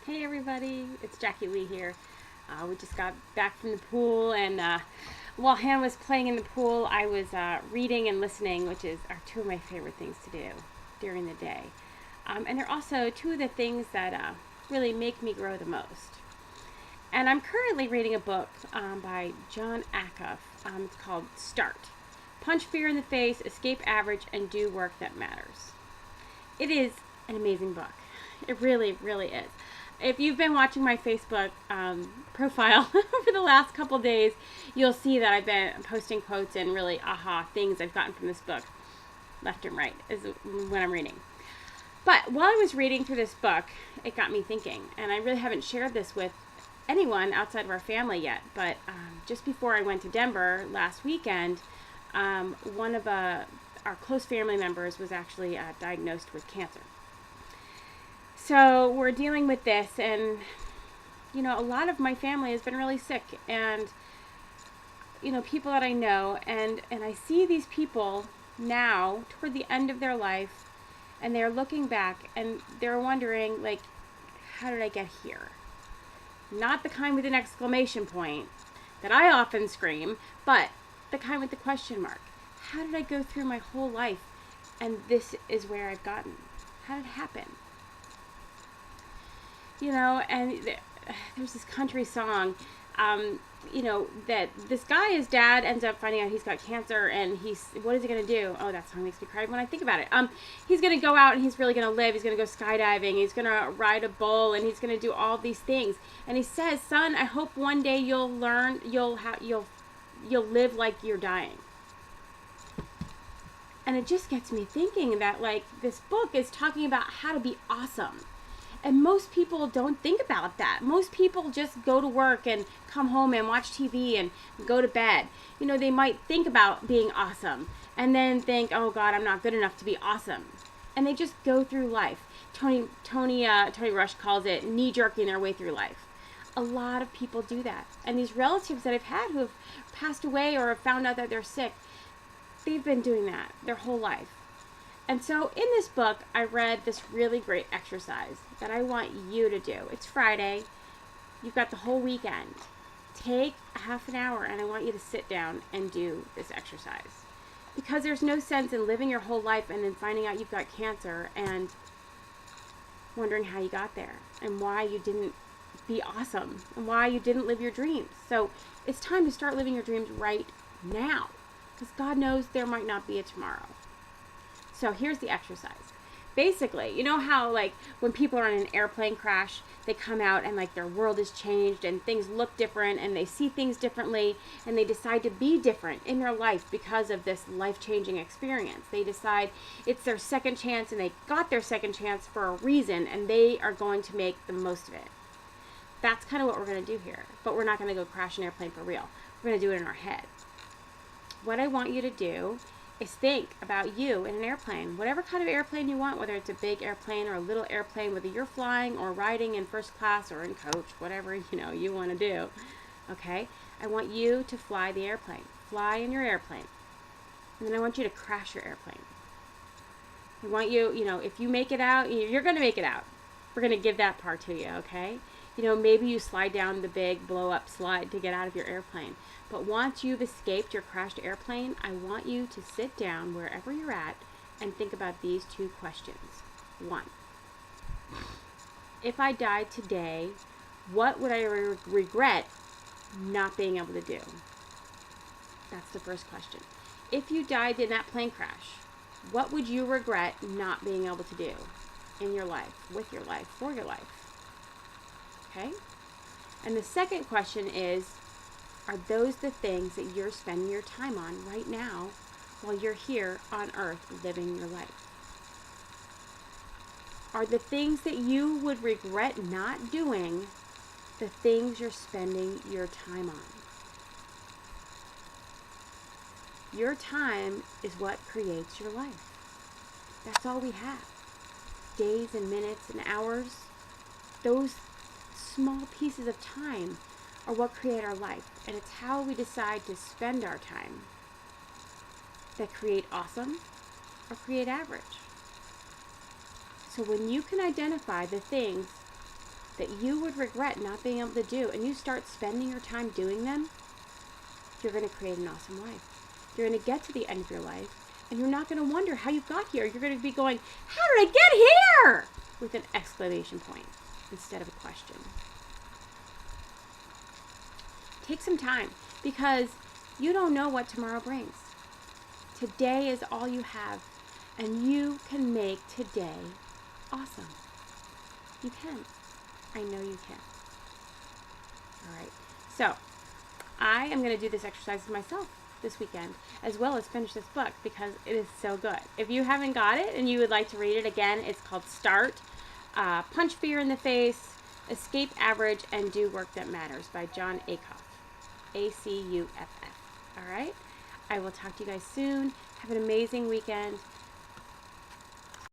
Hey everybody, it's Jackie Lee here. We just got back from the pool, and while Hannah was playing in the pool, I was reading and listening, which are two of my favorite things to do during the day. And they're also two of the things that really make me grow the most. And I'm currently reading a book by Jon Acuff. It's called Start. Punch fear in the face, escape average, and do work that matters. It is an amazing book. It really, really is. If you've been watching my Facebook profile over the last couple days, you'll see that I've been posting quotes and really aha things I've gotten from this book, left and right, is when I'm reading. But while I was reading through this book, it got me thinking, and I really haven't shared this with anyone outside of our family yet. But just before I went to Denver last weekend, one of our close family members was actually diagnosed with cancer. So we're dealing with this, and a lot of my family has been really sick, and people that I know, and I see these people now toward the end of their life, and they're looking back and they're wondering, like, how did I get here? Not the kind with an exclamation point that I often scream, but the kind with the question mark. How did I go through my whole life and this is where I've gotten? How did it happen? And there's this country song, that this guy, his dad ends up finding out he's got cancer, and what is he going to do? Oh, that song makes me cry when I think about it. He's going to go out and he's really going to live. He's going to go skydiving. He's going to ride a bull, and he's going to do all these things. And he says, son, I hope one day you'll learn, you'll live like you're dying. And it just gets me thinking that, like, this book is talking about how to be awesome. And most people don't think about that. Most people just go to work and come home and watch TV and go to bed. They might think about being awesome and then think, oh God, I'm not good enough to be awesome. And they just go through life. Tony Rush calls it knee-jerking their way through life. A lot of people do that. And these relatives that I've had who have passed away or have found out that they're sick, they've been doing that their whole life. And so in this book, I read this really great exercise that I want you to do. It's Friday. You've got the whole weekend. Take a half an hour, and I want you to sit down and do this exercise. Because there's no sense in living your whole life and then finding out you've got cancer and wondering how you got there and why you didn't be awesome and why you didn't live your dreams. So it's time to start living your dreams right now, because God knows there might not be a tomorrow. So here's the exercise. Basically, you know how, like, when people are in an airplane crash, they come out and, like, their world has changed and things look different and they see things differently, and they decide to be different in their life because of this life-changing experience. They decide it's their second chance, and they got their second chance for a reason, and they are going to make the most of it. That's kind of what we're going to do here. But we're not going to go crash an airplane for real. We're going to do it in our head. What I want you to do is think about you in an airplane, whatever kind of airplane you want, whether it's a big airplane or a little airplane, whether you're flying or riding in first class or in coach, whatever you want to do. Okay? I want you to fly the airplane. Fly in your airplane. And then I want you to crash your airplane. I want you, if you make it out, you're going to make it out. We're going to give that part to you, okay? Maybe you slide down the big blow-up slide to get out of your airplane. But once you've escaped your crashed airplane, I want you to sit down wherever you're at and think about these two questions. 1, if I died today, what would I regret not being able to do? That's the first question. If you died in that plane crash, what would you regret not being able to do in your life, with your life, for your life? Okay? And the second question is, are those the things that you're spending your time on right now while you're here on earth living your life? Are the things that you would regret not doing the things you're spending your time on? Your time is what creates your life. That's all we have. Days and minutes and hours, those small pieces of time are what create our life, and it's how we decide to spend our time that create awesome or create average. So when you can identify the things that you would regret not being able to do, and you start spending your time doing them, you're going to create an awesome life. You're going to get to the end of your life, and you're not going to wonder how you got here. You're going to be going, how did I get here? With an exclamation point instead of a question. Take some time, because you don't know what tomorrow brings. Today is all you have, and you can make today awesome. You can. I know you can. All right. So I am going to do this exercise myself this weekend, as well as finish this book, because it is so good. If you haven't got it and you would like to read it again, it's called Start, Punch Fear in the Face, Escape Average, and Do Work That Matters by Jon Acuff. Acuff. All right. I will talk to you guys soon. Have an amazing weekend.